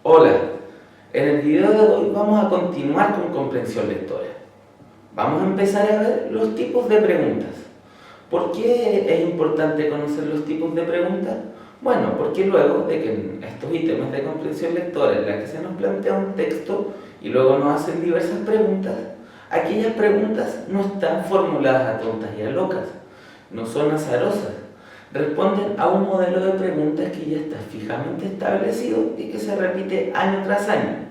Hola, en el video de hoy vamos a continuar con comprensión lectora. Vamos a empezar a ver los tipos de preguntas. ¿Por qué es importante conocer los tipos de preguntas? Bueno, porque luego de que en estos ítems de comprensión lectora, en la que se nos plantea un texto y luego nos hacen diversas preguntas, aquellas preguntas no están formuladas a tontas y a locas, no son azarosas, responden a un modelo de preguntas que ya está fijamente establecido y que se repite año tras año.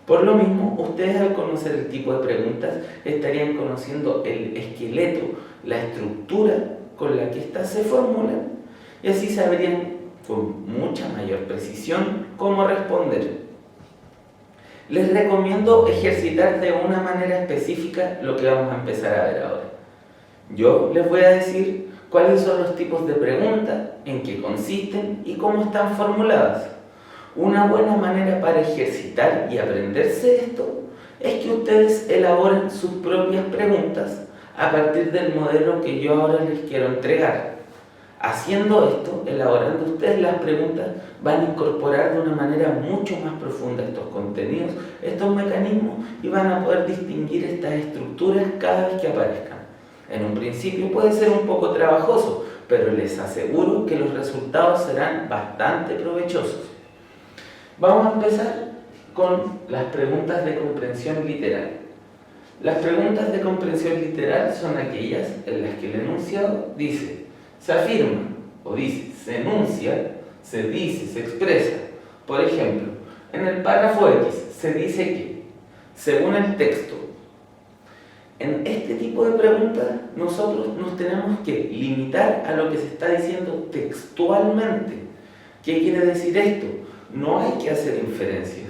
Por lo mismo, ustedes al conocer el tipo de preguntas estarían conociendo el esqueleto, la estructura con la que éstas se formulan y así sabrían con mucha mayor precisión cómo responder. Les recomiendo ejercitar de una manera específica lo que vamos a empezar a ver ahora. Yo les voy a decir cuáles son los tipos de preguntas, en qué consisten y cómo están formuladas. Una buena manera para ejercitar y aprenderse esto es que ustedes elaboren sus propias preguntas a partir del modelo que yo ahora les quiero entregar. Haciendo esto, elaborando ustedes las preguntas, van a incorporar de una manera mucho más profunda estos contenidos, estos mecanismos y van a poder distinguir estas estructuras cada vez que aparezcan. En un principio puede ser un poco trabajoso, pero les aseguro que los resultados serán bastante provechosos. Vamos a empezar con las preguntas de comprensión literal. Las preguntas de comprensión literal son aquellas en las que el enunciado dice, se afirma o dice, se enuncia, se dice, se expresa. Por ejemplo, en el párrafo X se dice que, según el texto. En este tipo de preguntas nosotros nos tenemos que limitar a lo que se está diciendo textualmente. ¿Qué quiere decir esto? No hay que hacer inferencias.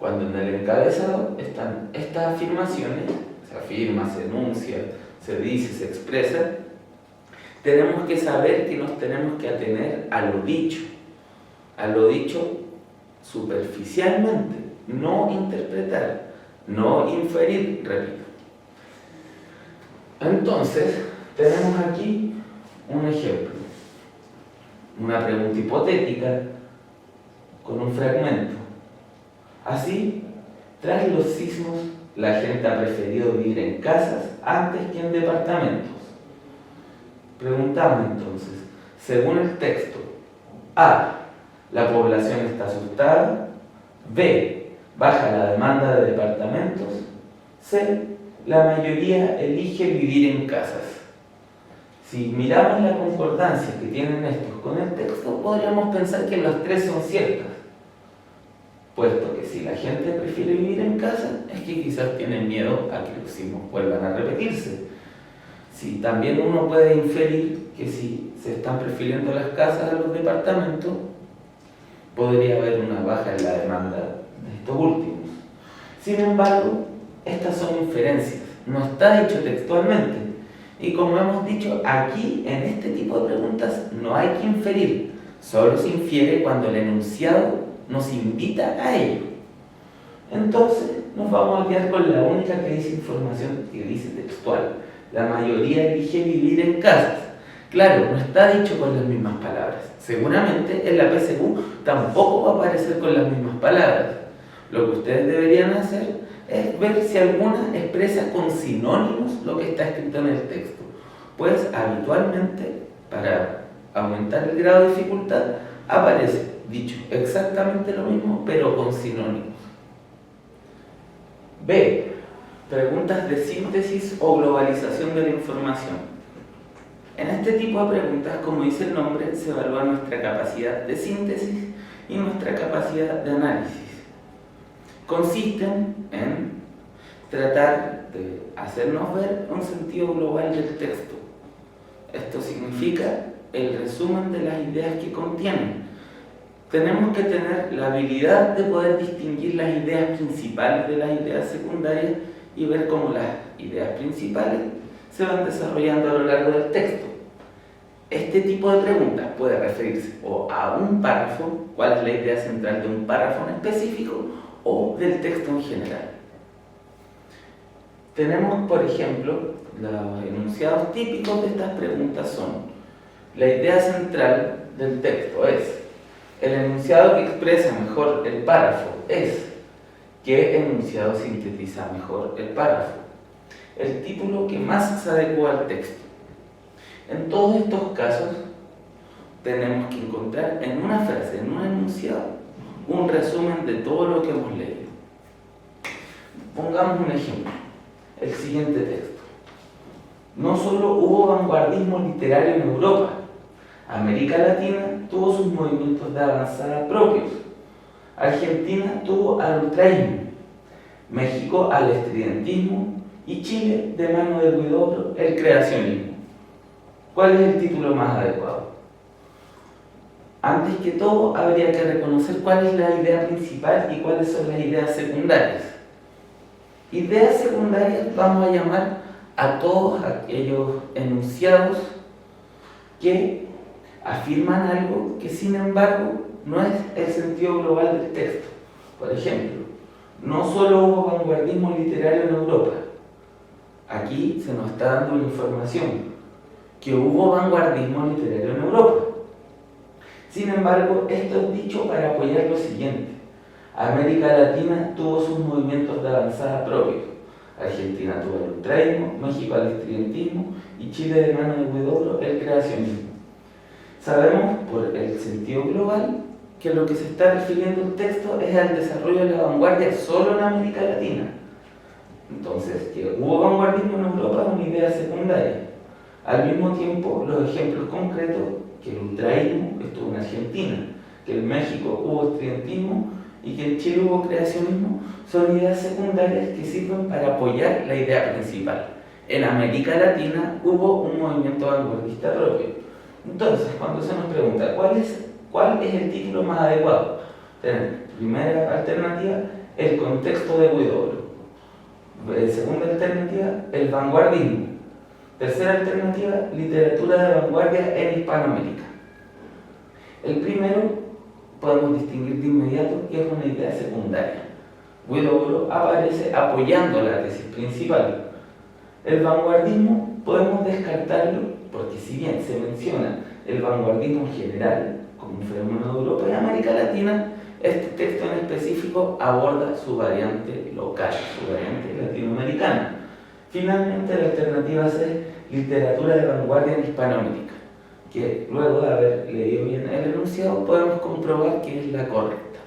Cuando en el encabezado están estas afirmaciones, se afirma, se enuncia, se dice, se expresa, tenemos que saber que nos tenemos que atener a lo dicho superficialmente, no interpretar, no inferir, repito. Entonces, tenemos aquí un ejemplo, una pregunta hipotética con un fragmento. Así, tras los sismos, la gente ha preferido vivir en casas antes que en departamentos. Preguntamos entonces, según el texto, A. La población está asustada. B. Baja la demanda de departamentos. C. La mayoría elige vivir en casas. Si miramos la concordancia que tienen estos con el texto, podríamos pensar que las tres son ciertas, puesto que si la gente prefiere vivir en casa, es que quizás tienen miedo a que los sismos vuelvan a repetirse. Si también uno puede inferir que si se están prefiriendo las casas a los departamentos, podría haber una baja en la demanda de estos últimos. Sin embargo, estas son inferencias, no está dicho textualmente. Y como hemos dicho, aquí en este tipo de preguntas no hay que inferir, solo se infiere cuando el enunciado nos invita a ello. Entonces nos vamos a quedar con la única que dice información que dice textual. La mayoría elige vivir en casas. Claro, no está dicho con las mismas palabras. Seguramente en la PSU tampoco va a aparecer con las mismas palabras. Lo que ustedes deberían hacer es ver si alguna expresa con sinónimos lo que está escrito en el texto. Pues habitualmente, para aumentar el grado de dificultad, aparece dicho exactamente lo mismo, pero con sinónimos. B. Preguntas de síntesis o globalización de la información. En este tipo de preguntas, como dice el nombre, se evalúa nuestra capacidad de síntesis y nuestra capacidad de análisis. Consisten en tratar de hacernos ver un sentido global del texto. Esto significa el resumen de las ideas que contienen. Tenemos que tener la habilidad de poder distinguir las ideas principales de las ideas secundarias y ver cómo las ideas principales se van desarrollando a lo largo del texto. Este tipo de preguntas puede referirse o a un párrafo, cuál es la idea central de un párrafo en específico, o del texto en general. Tenemos, por ejemplo, los enunciados típicos de estas preguntas son: la idea central del texto es, El enunciado que expresa mejor el párrafo es. ¿Qué enunciado sintetiza mejor el párrafo? El título que más se adecua al texto. En todos estos casos, tenemos que encontrar en una frase, en un enunciado, un resumen de todo lo que hemos leído. Pongamos un ejemplo, el siguiente texto. No solo hubo vanguardismo literario en Europa, América Latina tuvo sus movimientos de avanzada propios. Argentina tuvo al ultraísmo, México al estridentismo y Chile, de mano de Huidobro, el creacionismo. ¿Cuál es el título más adecuado? Antes que todo, habría que reconocer cuál es la idea principal y cuáles son las ideas secundarias. Ideas secundarias vamos a llamar a todos aquellos enunciados que afirman algo que, sin embargo, no es el sentido global del texto. Por ejemplo, no solo hubo vanguardismo literario en Europa. Aquí se nos está dando la información que hubo vanguardismo literario en Europa. Sin embargo, esto es dicho para apoyar lo siguiente. América Latina tuvo sus movimientos de avanzada propios. Argentina tuvo el ultraísmo, México al estridentismo y Chile, de mano de Huidobro, el creacionismo. Sabemos por el sentido global que lo que se está refiriendo el texto es al desarrollo de la vanguardia solo en América Latina. Entonces, que hubo vanguardismo en Europa es una idea secundaria. Al mismo tiempo, los ejemplos concretos, que el ultraísmo estuvo en Argentina, que en México hubo estridentismo y que en Chile hubo creacionismo, son ideas secundarias que sirven para apoyar la idea principal. En América Latina hubo un movimiento vanguardista propio. Entonces, cuando se nos pregunta cuál es el título más adecuado, tenemos primera alternativa, el contexto de Huidobro. Segunda alternativa, el vanguardismo. Tercera alternativa, literatura de vanguardia en Hispanoamérica. El primero podemos distinguir de inmediato que es una idea secundaria. Huidobro aparece apoyando la tesis principal. El vanguardismo podemos descartarlo porque, si bien se menciona el vanguardismo en general como un fenómeno de Europa y América Latina, este texto en específico aborda su variante local, su variante latinoamericana. Finalmente, la alternativa C, literatura de vanguardia en Hispanoamérica, que luego de haber leído bien el enunciado podemos comprobar que es la correcta.